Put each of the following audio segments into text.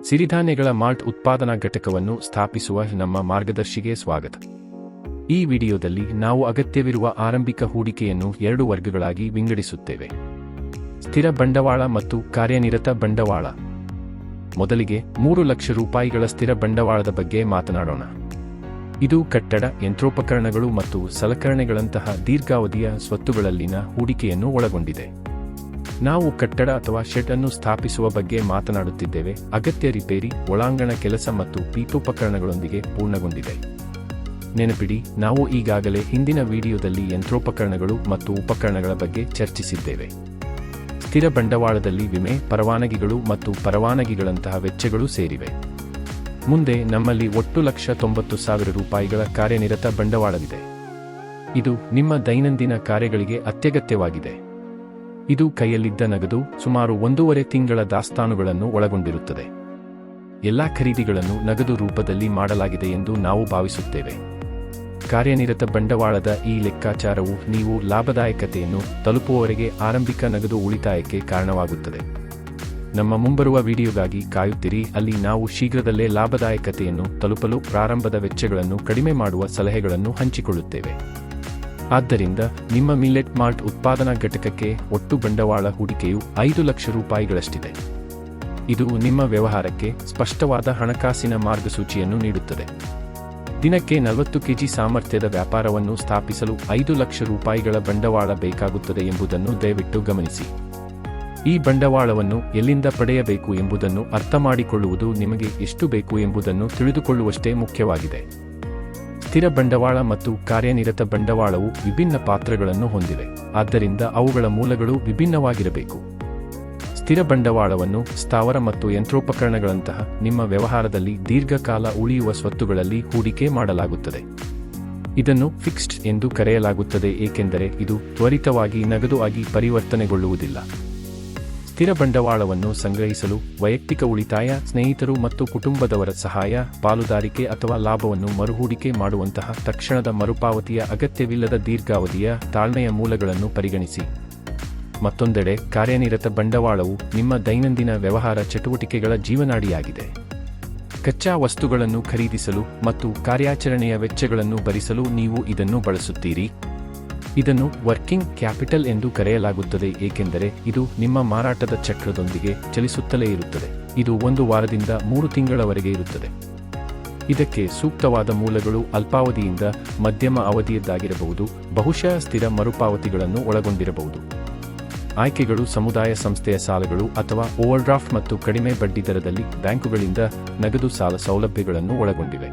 ಸಿರಿಧಾನ್ಯಗಳ ಮಾಲ್ಟ್ ಉತ್ಪಾದನಾ ಘಟಕವನ್ನು ಸ್ಥಾಪಿಸುವ ನಮ್ಮ ಮಾರ್ಗದರ್ಶಿಗೆ ಸ್ವಾಗತ. ಈ ವಿಡಿಯೋದಲ್ಲಿ ನಾವು ಅಗತ್ಯವಿರುವ ಆರಂಭಿಕ ಹೂಡಿಕೆಯನ್ನು 2 ವರ್ಗಗಳಾಗಿ ವಿಂಗಡಿಸುತ್ತೇವೆ: ಸ್ಥಿರ ಬಂಡವಾಳ ಮತ್ತು ಕಾರ್ಯನಿರತ ಬಂಡವಾಳ. ಮೊದಲಿಗೆ 3 ಲಕ್ಷ ರೂಪಾಯಿಗಳ ಸ್ಥಿರ ಬಂಡವಾಳದ ಬಗ್ಗೆ ಮಾತನಾಡೋಣ. ಇದು ಕಟ್ಟಡ, ಯಂತ್ರೋಪಕರಣಗಳು ಮತ್ತು ಸಲಕರಣೆಗಳಂತಹ ದೀರ್ಘಾವಧಿಯ ಸ್ವತ್ತುಗಳಲ್ಲಿನ ಹೂಡಿಕೆಯನ್ನು ಒಳಗೊಂಡಿದೆ. ನಾವು ಕಟ್ಟಡ ಅಥವಾ ಶೆಡ್ ಅನ್ನು ಸ್ಥಾಪಿಸುವ ಬಗ್ಗೆ ಮಾತನಾಡುತ್ತಿದ್ದೇವೆ. ಅಗತ್ಯ ರಿಪೇರಿ, ಒಳಾಂಗಣ ಕೆಲಸ ಮತ್ತು ಪೀಠೋಪಕರಣಗಳೊಂದಿಗೆ ಪೂರ್ಣಗೊಂಡಿದೆ. ನೆನಪಿಡಿ, ನಾವು ಈಗಾಗಲೇ ಹಿಂದಿನ ವಿಡಿಯೋದಲ್ಲಿ ಯಂತ್ರೋಪಕರಣಗಳು ಮತ್ತು ಉಪಕರಣಗಳ ಬಗ್ಗೆ ಚರ್ಚಿಸಿದ್ದೇವೆ. ಸ್ಥಿರ ಬಂಡವಾಳದಲ್ಲಿ ವಿಮೆ, ಪರವಾನಗಿಗಳು ಮತ್ತು ಪರವಾನಗಿಗಳಂತಹ ವೆಚ್ಚಗಳು ಸೇರಿವೆ. ಮುಂದೆ ನಮ್ಮಲ್ಲಿ ಒಟ್ಟು 1,90,000 ರೂಪಾಯಿಗಳ ಕಾರ್ಯನಿರತ ಬಂಡವಾಳವಿದೆ. ಇದು ನಿಮ್ಮ ದೈನಂದಿನ ಕಾರ್ಯಗಳಿಗೆ ಅತ್ಯಗತ್ಯವಾಗಿದೆ. ಇದು ಕೈಯಲ್ಲಿದ್ದ ನಗದು, ಸುಮಾರು 1.5 ತಿಂಗಳ ದಾಸ್ತಾನುಗಳನ್ನು ಒಳಗೊಂಡಿರುತ್ತದೆ. ಎಲ್ಲಾ ಖರೀದಿಗಳನ್ನು ನಗದು ರೂಪದಲ್ಲಿ ಮಾಡಲಾಗಿದೆ ಎಂದು ನಾವು ಭಾವಿಸುತ್ತೇವೆ. ಕಾರ್ಯನಿರತ ಬಂಡವಾಳದ ಈ ಲೆಕ್ಕಾಚಾರವು ನೀವು ಲಾಭದಾಯಕತೆಯನ್ನು ತಲುಪುವವರೆಗೆ ಆರಂಭಿಕ ನಗದು ಉಳಿತಾಯಕ್ಕೆ ಕಾರಣವಾಗುತ್ತದೆ. ನಮ್ಮ ಮುಂಬರುವ ವಿಡಿಯೋಗಾಗಿ ಕಾಯುತ್ತಿರಿ, ಅಲ್ಲಿ ನಾವು ಶೀಘ್ರದಲ್ಲೇ ಲಾಭದಾಯಕತೆಯನ್ನು ತಲುಪಲು ಪ್ರಾರಂಭದ ವೆಚ್ಚಗಳನ್ನು ಕಡಿಮೆ ಮಾಡುವ ಸಲಹೆಗಳನ್ನು ಹಂಚಿಕೊಳ್ಳುತ್ತೇವೆ. ಆದ್ದರಿಂದ ನಿಮ್ಮ ಮಿಲ್ಲೆಟ್ ಮಾಲ್ಟ್ ಉತ್ಪಾದನಾ ಘಟಕಕ್ಕೆ ಒಟ್ಟು ಬಂಡವಾಳ ಹೂಡಿಕೆಯು 5 ಲಕ್ಷ ರೂಪಾಯಿಗಳಷ್ಟಿದೆ. ಇದು ನಿಮ್ಮ ವ್ಯವಹಾರಕ್ಕೆ ಸ್ಪಷ್ಟವಾದ ಹಣಕಾಸಿನ ಮಾರ್ಗಸೂಚಿಯನ್ನು ನೀಡುತ್ತದೆ. ದಿನಕ್ಕೆ 40 ಕೆಜಿ ಸಾಮರ್ಥ್ಯದ ವ್ಯಾಪಾರವನ್ನು ಸ್ಥಾಪಿಸಲು 5 ಲಕ್ಷ ರೂಪಾಯಿಗಳ ಬಂಡವಾಳ ಬೇಕಾಗುತ್ತದೆ ಎಂಬುದನ್ನು ದಯವಿಟ್ಟು ಗಮನಿಸಿ. ಈ ಬಂಡವಾಳವನ್ನು ಎಲ್ಲಿಂದ ಪಡೆಯಬೇಕು ಎಂಬುದನ್ನು ಅರ್ಥಮಾಡಿಕೊಳ್ಳುವುದು ನಿಮಗೆ ಎಷ್ಟು ಬೇಕು ಎಂಬುದನ್ನು ತಿಳಿದುಕೊಳ್ಳುವಷ್ಟೇ ಮುಖ್ಯವಾಗಿದೆ. ಸ್ಥಿರ ಬಂಡವಾಳ ಮತ್ತು ಕಾರ್ಯನಿರತ ಬಂಡವಾಳವು ವಿಭಿನ್ನ ಪಾತ್ರಗಳನ್ನು ಹೊಂದಿವೆ, ಆದ್ದರಿಂದ ಅವುಗಳ ಮೂಲಗಳು ವಿಭಿನ್ನವಾಗಿರಬೇಕು. ಸ್ಥಿರ ಬಂಡವಾಳವನ್ನು ಸ್ಥಾವರ ಮತ್ತು ಯಂತ್ರೋಪಕರಣಗಳಂತಹ ನಿಮ್ಮ ವ್ಯವಹಾರದಲ್ಲಿ ದೀರ್ಘಕಾಲ ಉಳಿಯುವ ಸ್ವತ್ತುಗಳಲ್ಲಿ ಹೂಡಿಕೆ ಮಾಡಲಾಗುತ್ತದೆ. ಇದನ್ನು ಫಿಕ್ಸ್ಡ್ ಎಂದು ಕರೆಯಲಾಗುತ್ತದೆ ಏಕೆಂದರೆ ಇದು ತ್ವರಿತವಾಗಿ ನಗದು ಆಗಿ ಪರಿವರ್ತನೆಗೊಳ್ಳುವುದಿಲ್ಲ. ಸ್ಥಿರ ಬಂಡವಾಳವನ್ನು ಸಂಗ್ರಹಿಸಲು ವೈಯಕ್ತಿಕ ಉಳಿತಾಯ, ಸ್ನೇಹಿತರು ಮತ್ತು ಕುಟುಂಬದವರ ಸಹಾಯ, ಪಾಲುದಾರಿಕೆ ಅಥವಾ ಲಾಭವನ್ನು ಮರುಹೂಡಿಕೆ ಮಾಡುವಂತಹ ತಕ್ಷಣದ ಮರುಪಾವತಿಯ ಅಗತ್ಯವಿಲ್ಲದ ದೀರ್ಘಾವಧಿಯ ತಾಳ್ಮೆಯ ಮೂಲಗಳನ್ನು ಪರಿಗಣಿಸಿ. ಮತ್ತೊಂದೆಡೆ, ಕಾರ್ಯನಿರತ ಬಂಡವಾಳವು ನಿಮ್ಮ ದೈನಂದಿನ ವ್ಯವಹಾರ ಚಟುವಟಿಕೆಗಳ ಜೀವನಾಡಿಯಾಗಿದೆ. ಕಚ್ಚಾ ವಸ್ತುಗಳನ್ನು ಖರೀದಿಸಲು ಮತ್ತು ಕಾರ್ಯಾಚರಣೆಯ ವೆಚ್ಚಗಳನ್ನು ಭರಿಸಲು ನೀವು ಇದನ್ನು ಬಳಸುತ್ತೀರಿ. ಇದನ್ನು ವರ್ಕಿಂಗ್ ಕ್ಯಾಪಿಟಲ್ ಎಂದು ಕರೆಯಲಾಗುತ್ತದೆ ಏಕೆಂದರೆ ಇದು ನಿಮ್ಮ ಮಾರಾಟದ ಚಕ್ರದೊಂದಿಗೆ ಚಲಿಸುತ್ತಲೇ ಇರುತ್ತದೆ. ಇದು 1 ವಾರದಿಂದ 3 ತಿಂಗಳವರೆಗೆ ಇರುತ್ತದೆ. ಇದಕ್ಕೆ ಸೂಕ್ತವಾದ ಮೂಲಗಳು ಅಲ್ಪಾವಧಿಯಿಂದ ಮಧ್ಯಮ ಅವಧಿಯದ್ದಾಗಿರಬಹುದು, ಬಹುಶಃ ಸ್ಥಿರ ಮರುಪಾವತಿಗಳನ್ನು ಒಳಗೊಂಡಿರಬಹುದು. ಆಯ್ಕೆಗಳು ಸಮುದಾಯ ಸಂಸ್ಥೆಯ ಸಾಲಗಳು ಅಥವಾ ಓವರ್ಡ್ರಾಫ್ಟ್ ಮತ್ತು ಕಡಿಮೆ ಬಡ್ಡಿದರದಲ್ಲಿ ಬ್ಯಾಂಕುಗಳಿಂದ ನಗದು ಸಾಲ ಸೌಲಭ್ಯಗಳನ್ನು ಒಳಗೊಂಡಿವೆ.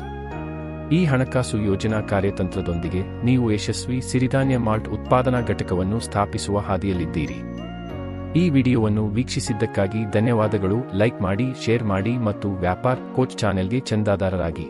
ಈ ಹಣಕಾಸು ಯೋಜನಾ ಕಾರ್ಯತಂತ್ರದೊಂದಿಗೆ ನೀವು ಯಶಸ್ವಿ ಸಿರಿಧಾನ್ಯ ಮಾಲ್ಟ್ ಉತ್ಪಾದನಾ ಘಟಕವನ್ನು ಸ್ಥಾಪಿಸುವ ಹಾದಿಯಲ್ಲಿದ್ದೀರಿ. ಈ ವಿಡಿಯೋವನ್ನು ವೀಕ್ಷಿಸಿದ್ದಕ್ಕಾಗಿ ಧನ್ಯವಾದಗಳು. ಲೈಕ್ ಮಾಡಿ, ಶೇರ್ ಮಾಡಿ ಮತ್ತು ವ್ಯಾಪಾರ್ ಕೋಚ್ ಚಾನೆಲ್ಗೆ ಚಂದಾದಾರರಾಗಿ.